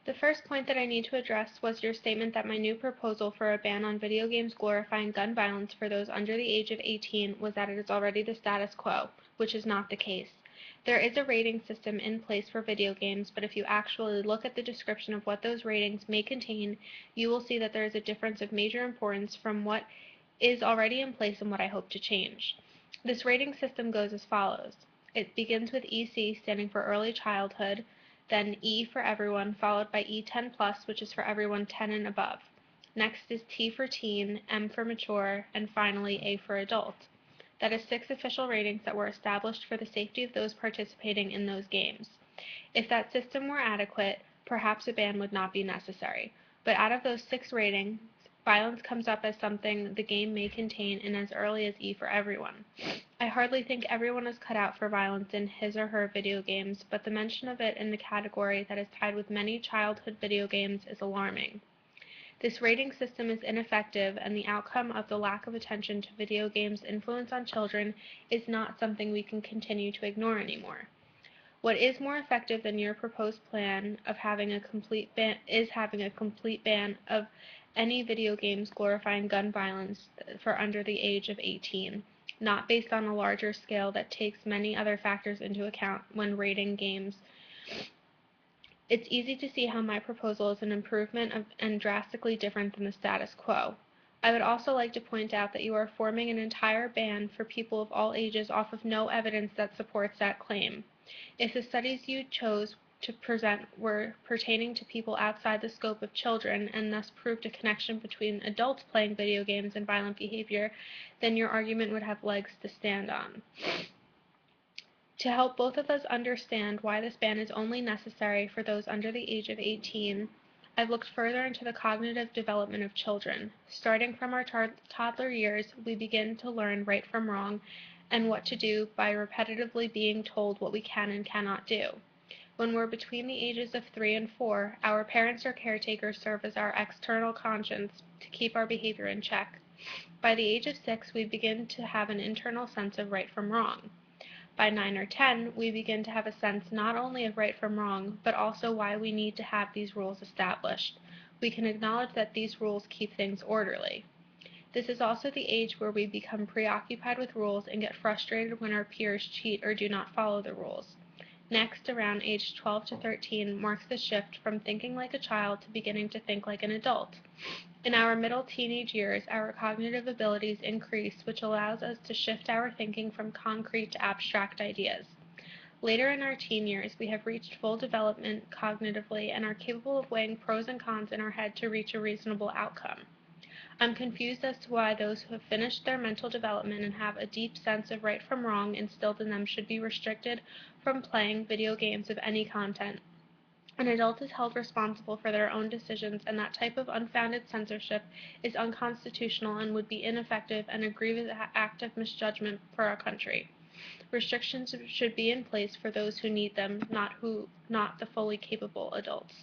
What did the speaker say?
The first point that I need to address was your statement that my new proposal for a ban on video games glorifying gun violence for those under the age of 18 was that it is already the status quo, which is not the case. There is a rating system in place for video games, but if you actually look at the description of what those ratings may contain, you will see that there is a difference of major importance from what is already in place and what I hope to change. This rating system goes as follows. It begins with EC, standing for Early Childhood, then E for Everyone, followed by E10+, which is for everyone 10 and above. Next is T for Teen, M for Mature, and finally A for Adult. That is 6 official ratings that were established for the safety of those participating in those games. If that system were adequate, perhaps a ban would not be necessary. But out of those 6 ratings, violence comes up as something the game may contain in as early as E for Everyone. I hardly think everyone is cut out for violence in his or her video games, but the mention of it in the category that is tied with many childhood video games is alarming. This rating system is ineffective, and the outcome of the lack of attention to video games' influence on children is not something we can continue to ignore anymore. What is more effective than your proposed plan of having a complete ban of any video games glorifying gun violence for under the age of 18, not based on a larger scale that takes many other factors into account when rating games. It's easy to see how my proposal is an improvement and drastically different than the status quo. I would also like to point out that you are forming an entire ban for people of all ages off of no evidence that supports that claim. If the studies you chose to present were pertaining to people outside the scope of children and thus proved a connection between adults playing video games and violent behavior, then your argument would have legs to stand on. To help both of us understand why this ban is only necessary for those under the age of 18, I've looked further into the cognitive development of children. Starting from our toddler years, we begin to learn right from wrong and what to do by repetitively being told what we can and cannot do. When we're between the ages of 3 and 4, our parents or caretakers serve as our external conscience to keep our behavior in check. By the age of 6, we begin to have an internal sense of right from wrong. By 9 or 10, we begin to have a sense not only of right from wrong, but also why we need to have these rules established. We can acknowledge that these rules keep things orderly. This is also the age where we become preoccupied with rules and get frustrated when our peers cheat or do not follow the rules. Next, around age 12 to 13 marks the shift from thinking like a child to beginning to think like an adult. In our middle teenage years, our cognitive abilities increase, which allows us to shift our thinking from concrete to abstract ideas. Later in our teen years, we have reached full development cognitively and are capable of weighing pros and cons in our head to reach a reasonable outcome. I'm confused as to why those who have finished their mental development and have a deep sense of right from wrong instilled in them should be restricted from playing video games of any content. An adult is held responsible for their own decisions, and that type of unfounded censorship is unconstitutional and would be ineffective and a grievous act of misjudgment for our country. Restrictions should be in place for those who need them, not the fully capable adults.